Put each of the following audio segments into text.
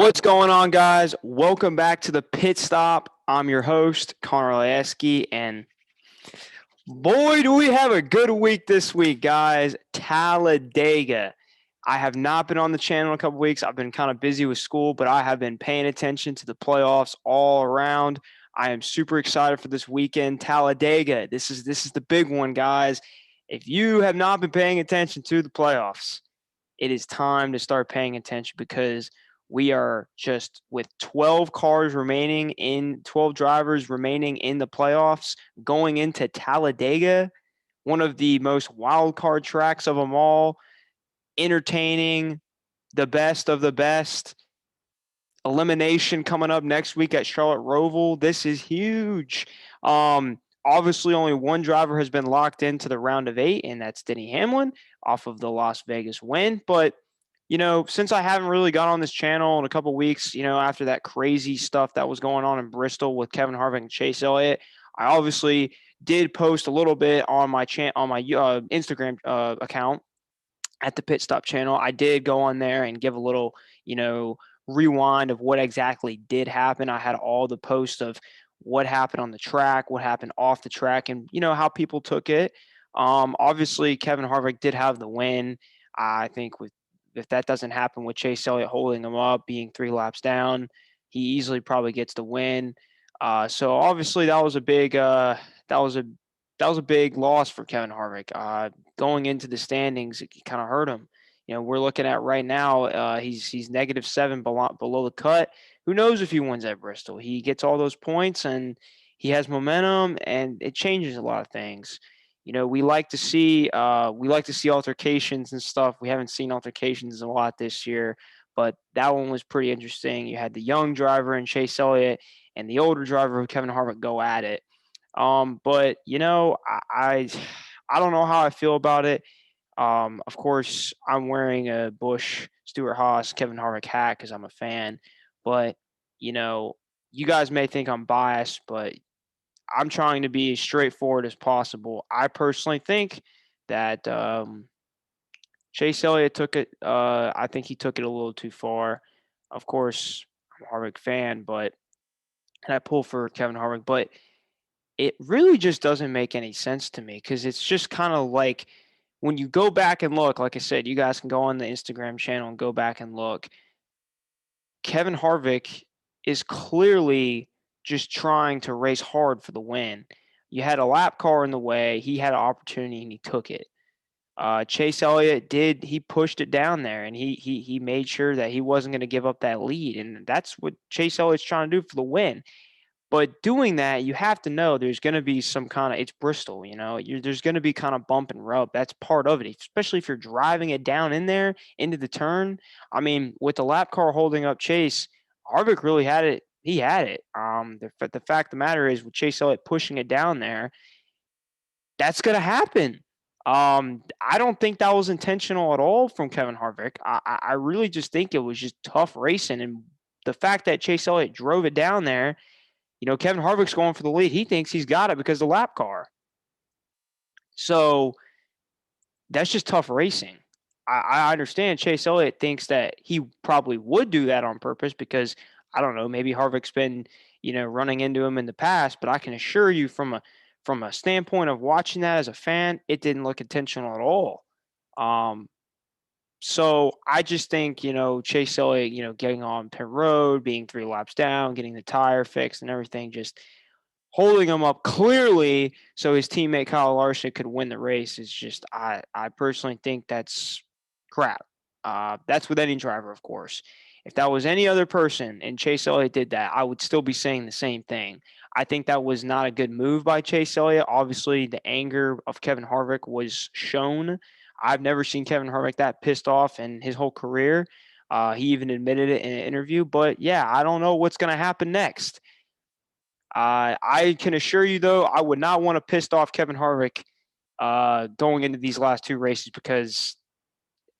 What's going on, guys? Welcome back to the Pit Stop. I'm your host, Connor Laskey, and boy, do we have a good week this week, guys. Talladega. I have not been on the channel in a couple weeks. I've been kind of busy with school, but I have been paying attention to the playoffs all around. I am super excited for this weekend. Talladega. This is the big one, guys. If you have not been paying attention to the playoffs, it is time to start paying attention because we are just with 12 drivers remaining in the playoffs going into Talladega, one of the most wild card tracks of them all, entertaining, the best of the best. Elimination coming up next week at Charlotte Roval. This is huge. Obviously, only one driver has been locked into the round of 8, and that's Denny Hamlin off of the Las Vegas win. But since I haven't really got on this channel in a couple weeks, after that crazy stuff that was going on in Bristol with Kevin Harvick and Chase Elliott, I obviously did post a little bit on my Instagram account at the Pit Stop channel. I did go on there and give a little, rewind of what exactly did happen. I had all the posts of what happened on the track, what happened off the track, and how people took it. Obviously, Kevin Harvick did have the win. I think if that doesn't happen with Chase Elliott holding him up, being 3 laps down, he easily probably gets the win. So obviously that was a big big loss for Kevin Harvick. Going into the standings, it kind of hurt him. We're looking at right now, he's -7 below the cut. Who knows if he wins at Bristol? He gets all those points and he has momentum, and it changes a lot of things. We like to see altercations and stuff. We haven't seen altercations a lot this year, but that one was pretty interesting. You had the young driver in Chase Elliott and the older driver, Kevin Harvick, go at it. But I don't know how I feel about it. Of course, I'm wearing a Busch, Stewart Haas, Kevin Harvick hat because I'm a fan. But you guys may think I'm biased, but I'm trying to be as straightforward as possible. I personally think that Chase Elliott took it. I think he took it a little too far. Of course, I'm a Harvick fan, and I pull for Kevin Harvick, but it really just doesn't make any sense to me because it's just kind of like when you go back and look, like I said, you guys can go on the Instagram channel and go back and look. Kevin Harvick is clearly just trying to race hard for the win. You had a lap car in the way. He had an opportunity and he took it. Chase Elliott he pushed it down there, and he made sure that he wasn't going to give up that lead. And that's what Chase Elliott's trying to do for the win. But doing that, you have to know there's going to be some kind of, it's Bristol, there's going to be kind of bump and rub. That's part of it, especially if you're driving it down in there into the turn. I mean, with the lap car holding up Chase, Harvick really had it. He had it. The fact of the matter is, with Chase Elliott pushing it down there, that's going to happen. I don't think that was intentional at all from Kevin Harvick. I really just think it was just tough racing. And the fact that Chase Elliott drove it down there, Kevin Harvick's going for the lead. He thinks he's got it because of the lap car. So that's just tough racing. I understand Chase Elliott thinks that he probably would do that on purpose because, I don't know, maybe Harvick's been, running into him in the past. But I can assure you from a standpoint of watching that as a fan, it didn't look intentional at all. So I just think, Chase Elliott, getting on pit road, being 3 laps down, getting the tire fixed and everything, just holding him up clearly so his teammate Kyle Larson could win the race is just, I personally think that's crap. That's with any driver, of course. If that was any other person and Chase Elliott did that, I would still be saying the same thing. I think that was not a good move by Chase Elliott. Obviously, the anger of Kevin Harvick was shown. I've never seen Kevin Harvick that pissed off in his whole career. He even admitted it in an interview. But, yeah, I don't know what's going to happen next. I can assure you, though, I would not want to piss off Kevin Harvick going into these last 2 races because,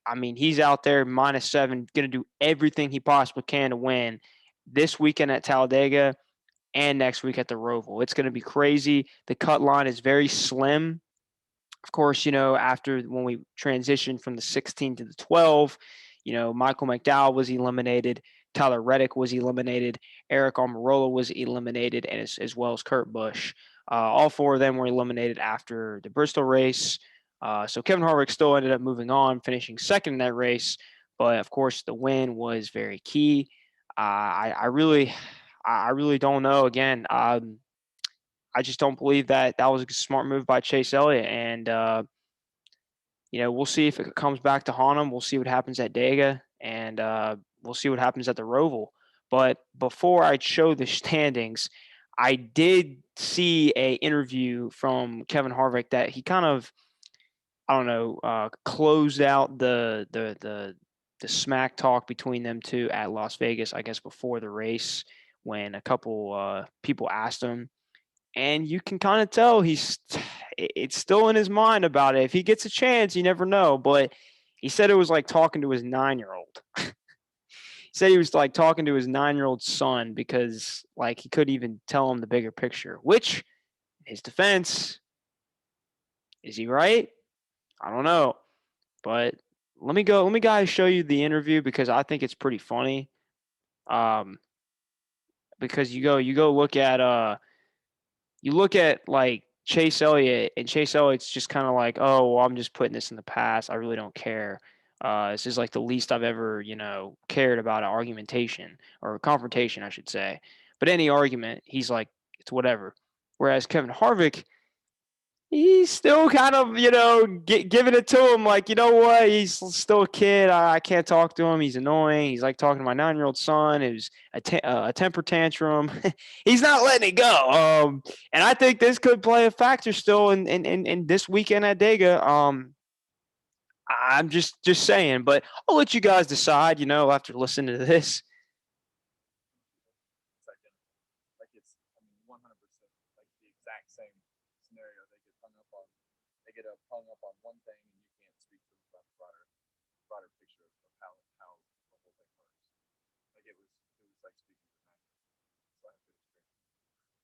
I mean, he's out there -7, going to do everything he possibly can to win this weekend at Talladega and next week at the Roval. It's going to be crazy. The cut line is very slim. Of course, after when we transitioned from the 16 to the 12, Michael McDowell was eliminated. Tyler Reddick was eliminated. Eric Almirola was eliminated, and as well as Kurt Busch. All four of them were eliminated after the Bristol race. So Kevin Harvick still ended up moving on, finishing second in that race. But of course, the win was very key. I really don't know. Again, I just don't believe that was a smart move by Chase Elliott. And we'll see if it comes back to haunt him. We'll see what happens at Dega, and we'll see what happens at the Roval. But before I show the standings, I did see a interview from Kevin Harvick that he kind of, I don't know, closed out the smack talk between them two at Las Vegas, I guess, before the race when a couple people asked him, and you can kind of tell it's still in his mind about it. If he gets a chance, you never know. But he said it was like talking to his 9-year-old. He said he was like talking to his 9-year-old son because like he couldn't even tell him the bigger picture. Which, in his defense, is he right? I don't know. But let me guys show you the interview because I think it's pretty funny. Because you go look at like Chase Elliott, and Chase Elliott's just kind of like, oh, well, I'm just putting this in the past. I really don't care. This is like the least I've ever, cared about an argumentation or a confrontation, I should say. But any argument, he's like, it's whatever. Whereas Kevin Harvick, he's still kind of, giving it to him like, you know what? He's still a kid. I can't talk to him. He's annoying. He's like talking to my 9-year-old son who's a temper tantrum. He's not letting it go. And I think this could play a factor still in this weekend at Dega. I'm just saying, but I'll let you guys decide, after listening to this. Like it's, I mean, 100% like the exact same scenario. They get hung up on one thing, and you can't speak to them about the broader picture of how the whole thing works. Like it was like speaking to them.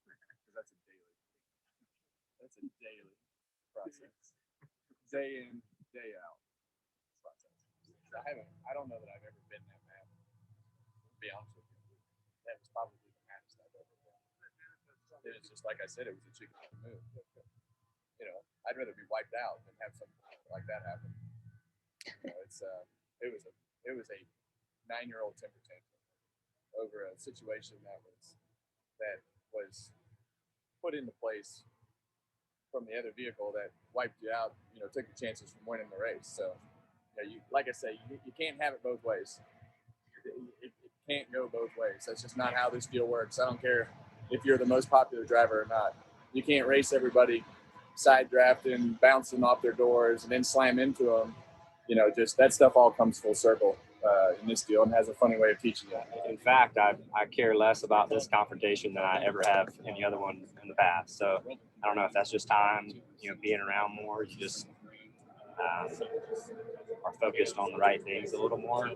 So I have good experience because that's a daily process, day in, day out process. I don't know that I've ever been that mad. To be honest with you, that was probably the maddest I've ever been. It's just like I said, it was a chicken move. I'd rather be wiped out than have something like that happen. It was a 9-year-old temper tantrum over a situation that was put into place from the other vehicle that wiped you out. Took your chances from winning the race. So, like I say, you can't have it both ways. It can't go both ways. That's just not how this deal works. I don't care if you're the most popular driver or not. You can't race everybody side drafting, bouncing off their doors, and then slam into them. Just that stuff all comes full circle in this deal and has a funny way of teaching you. In fact, I care less about this confrontation than I ever have any other one in the past. So I don't know if that's just time, being around more. You just are focused on the right things a little more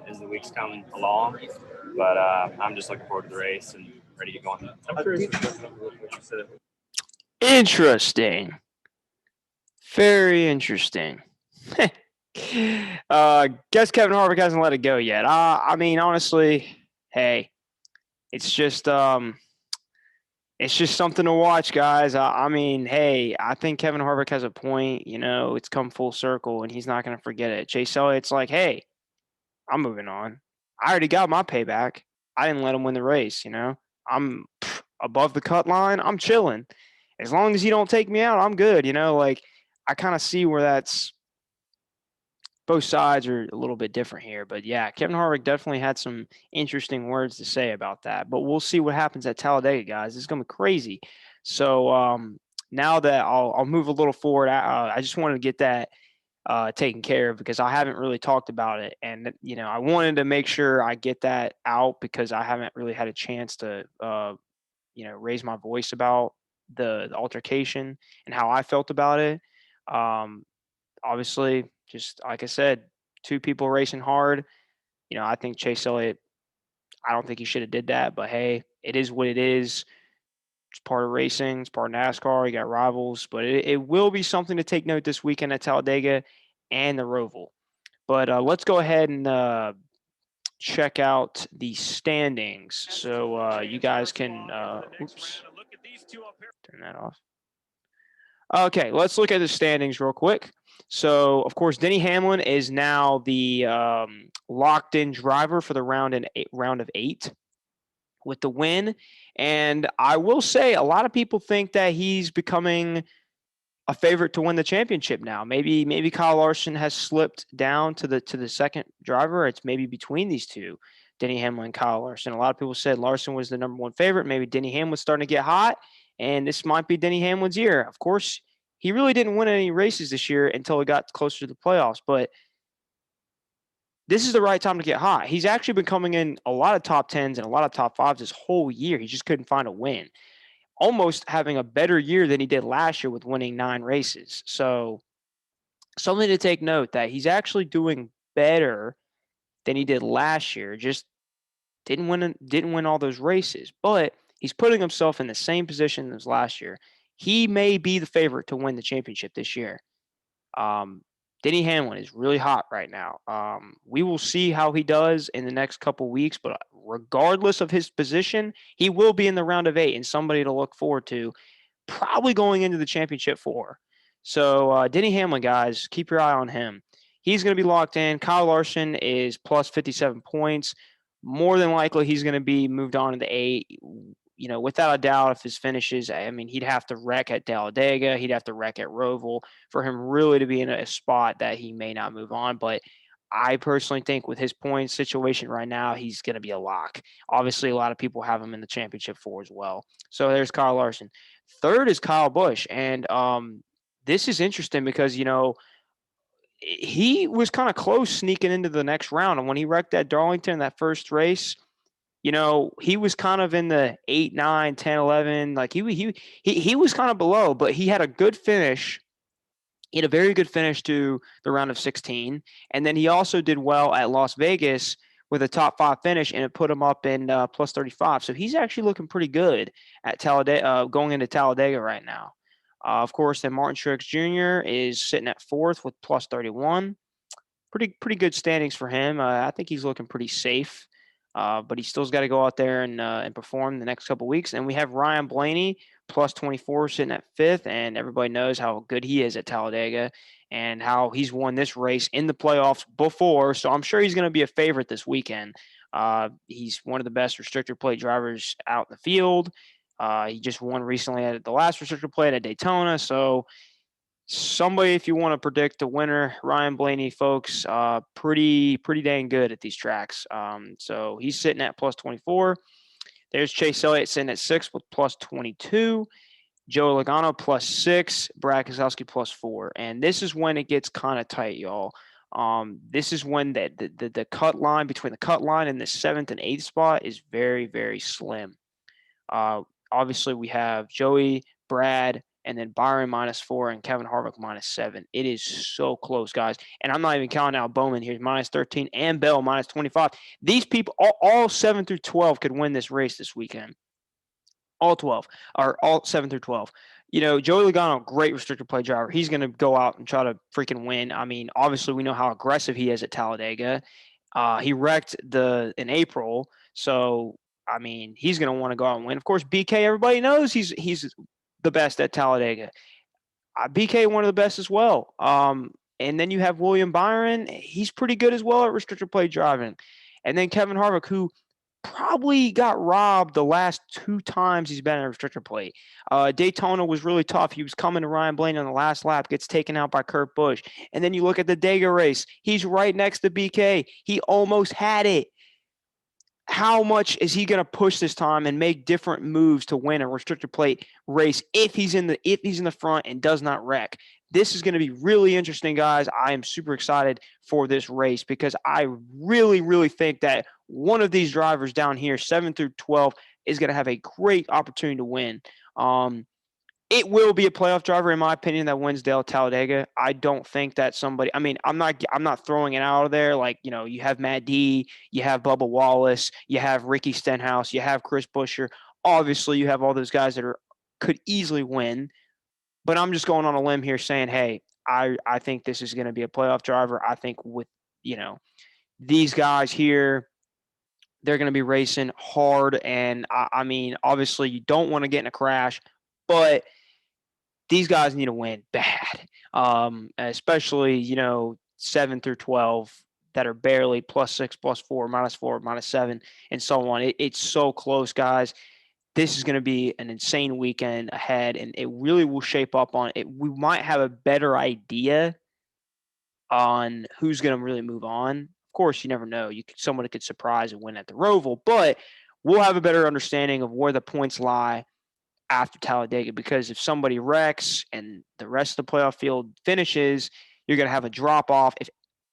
as the weeks come along. But I'm just looking forward to the race and ready to get going. Interesting. Very interesting. Guess Kevin Harvick hasn't let it go yet. I mean, honestly, hey, it's just something to watch, guys. I mean, hey, I think Kevin Harvick has a point. It's come full circle, and he's not going to forget it. Chase Elliott's like, hey, I'm moving on. I already got my payback. I didn't let him win the race. I'm above the cut line. I'm chilling. As long as you don't take me out, I'm good. Like I kind of see where that's both sides are a little bit different here. But yeah, Kevin Harvick definitely had some interesting words to say about that. But we'll see what happens at Talladega, guys. It's going to be crazy. So now that I'll move a little forward, I just wanted to get that taken care of because I haven't really talked about it. And, I wanted to make sure I get that out because I haven't really had a chance to, raise my voice about the altercation and how I felt about it. Obviously, just like I said, two people racing hard. I think Chase Elliott, I don't think he should have did that, but hey, it is what it is. It's part of racing. It's part of NASCAR. You got rivals, but it will be something to take note this weekend at Talladega and the Roval. But let's go ahead and check out the standings. So you guys can oops, turn that off. Okay, let's look at the standings real quick. So, of course, Denny Hamlin is now the locked-in driver for the round of 8 with the win. And I will say, a lot of people think that he's becoming a favorite to win the championship now. Maybe Kyle Larson has slipped down to the second driver. It's maybe between these two, Denny Hamlin and Kyle Larson. A lot of people said Larson was the number 1 favorite. Maybe Denny Hamlin's starting to get hot, and this might be Denny Hamlin's year. Of course, he really didn't win any races this year until it got closer to the playoffs, but this is the right time to get hot. He's actually been coming in a lot of top 10s and a lot of top 5s this whole year. He just couldn't find a win. Almost having a better year than he did last year with winning 9 races. So something to take note that he's actually doing better than he did last year. Just didn't win all those races, but he's putting himself in the same position as last year. He may be the favorite to win the championship this year. Denny Hamlin is really hot right now. We will see how he does in the next couple weeks, but regardless of his position, he will be in the round of 8 and somebody to look forward to, probably going into the championship 4. So Denny Hamlin, guys, keep your eye on him. He's going to be locked in. Kyle Larson is plus 57 points. More than likely, he's going to be moved on to the 8. You know, without a doubt, if his finishes, I mean, he'd have to wreck at Talladega. He'd have to wreck at Roval for him really to be in a spot that he may not move on. But I personally think with his point situation right now, he's going to be a lock. Obviously, a lot of people have him in the championship 4 as well. So there's Kyle Larson. Third is Kyle Busch. And this is interesting because, you know, he was kind of close sneaking into the next round. And when he wrecked at Darlington, that first race, you know, he was kind of in the 8, 9, 10, 11. Like he was kind of below, but he had a good finish. He had a very good finish to the round of 16. And then he also did well at Las Vegas with a top 5 finish, and it put him up in plus 35. So he's actually looking pretty good at Talladega, going into Talladega right now. Of course, then Martin Truex Jr. is sitting at 4th with plus 31. Pretty good standings for him. I think he's looking pretty safe. But he still's got to go out there and perform the next couple weeks. And we have Ryan Blaney plus 24 sitting at 5th, and everybody knows how good he is at Talladega and how he's won this race in the playoffs before. So I'm sure he's going to be a favorite this weekend. He's one of the best restrictor plate drivers out in the field. He just won recently at the last restrictor plate at Daytona. So somebody, if you want to predict the winner, Ryan Blaney, folks, pretty dang good at these tracks. So he's sitting at plus 24. There's Chase Elliott sitting at 6 with plus 22. Joe Logano plus 6. Brad Keselowski plus 4. And this is when it gets kind of tight, y'all. This is when the cut line between the cut line and the 7th and 8th spot is very, very slim. Obviously, we have Joey, Brad, and then Byron minus 4 and Kevin Harvick minus 7. It is so close, guys. And I'm not even counting out Bowman here, minus 13, and Bell minus 25. These people, all 7 through 12 could win this race this weekend. All 12, or all 7 through 12. You know, Joey Logano, great restrictor plate driver. He's going to go out and try to freaking win. I mean, obviously, we know how aggressive he is at Talladega. He wrecked in April, so I mean, he's going to want to go out and win. Of course, BK, everybody knows he's the best at Talladega. BK, one of the best as well. And then you have William Byron. He's pretty good as well at restrictor plate driving. And then Kevin Harvick, who probably got robbed the last 2 times he's been at restrictor plate. Daytona was really tough. He was coming to Ryan Blaney on the last lap, gets taken out by Kurt Busch. And then you look at the Dega race. He's right next to BK. He almost had it. How much is he going to push this time and make different moves to win a restrictor plate race if he's in the front and does not wreck? This is going to be really interesting, guys. I am super excited for this race because I really, really think that one of these drivers down here, 7 through 12, is going to have a great opportunity to win. It will be a playoff driver, in my opinion, that wins Talladega. I don't think that somebody – I mean, I'm not throwing it out of there. Like, you know, you have Matt D, you have Bubba Wallace, you have Ricky Stenhouse, you have Chris Buescher. Obviously, you have all those guys that could easily win. But I'm just going on a limb here saying, hey, I think this is going to be a playoff driver. I think with these guys here, they're going to be racing hard. And I mean, obviously you don't want to get in a crash, but these guys need to win bad. Especially, 7 through 12 that are barely +6, +4, -4, -7, and so on. It's so close, guys. This is going to be an insane weekend ahead, and it really will shape up on it. We might have a better idea on who's going to really move on. Of course, you never know. Someone could surprise and win at the Roval, but we'll have a better understanding of where the points lie after Talladega, because if somebody wrecks and the rest of the playoff field finishes, you're going to have a drop off. If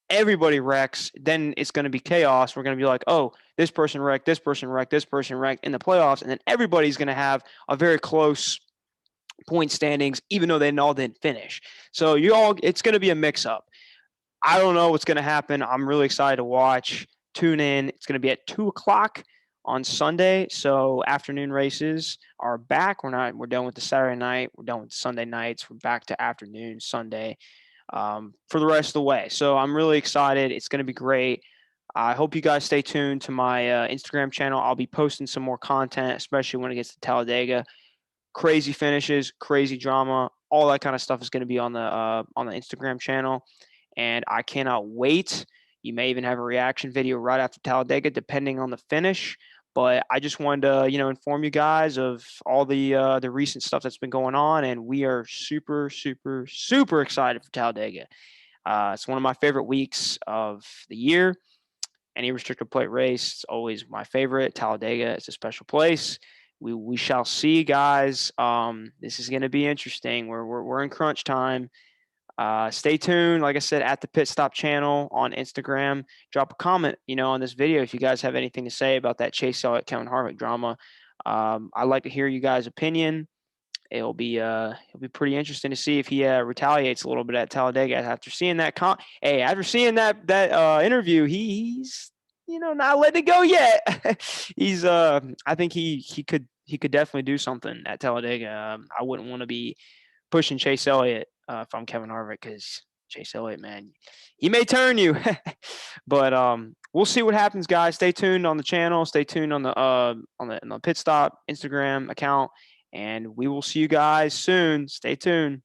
everybody wrecks, then it's going to be chaos. We're going to be like, oh, this person wrecked, this person wrecked, this person wrecked in the playoffs, and then everybody's going to have a very close point standings, even though they all didn't finish. So it's going to be a mix-up. I don't know what's going to happen. I'm really excited to watch. Tune in. It's going to be at 2:00 on Sunday. So afternoon races are back. We're done with the Saturday night. We're done with the Sunday nights. We're back to afternoon Sunday for the rest of the way. So I'm really excited. It's going to be great. I hope you guys stay tuned to my Instagram channel. I'll be posting some more content, especially when it gets to Talladega. Crazy finishes, crazy drama, all that kind of stuff is going to be on the Instagram channel. And I cannot wait. You may even have a reaction video right after Talladega, depending on the finish. But I just wanted to, inform you guys of all the recent stuff that's been going on, and we are super, super, super excited for Talladega. It's one of my favorite weeks of the year. Any restricted plate race, it's always my favorite. Talladega is a special place. We shall see, guys. This is going to be interesting. We're in crunch time. Stay tuned. Like I said, at the Pit Stop channel on Instagram, drop a comment, on this video if you guys have anything to say about that Chase Elliot, Kevin Harvick drama. I'd like to hear you guys' opinion. It'll be pretty interesting to see if he retaliates a little bit at Talladega after seeing that interview. He's not letting it go yet. He's I think he could definitely do something at Talladega. I wouldn't want to be pushing Chase Elliott if I'm Kevin Harvick, because Chase Elliott, man, he may turn you. But we'll see what happens, guys. Stay tuned on the channel. Stay tuned on the Pit Stop Instagram account, and we will see you guys soon. Stay tuned.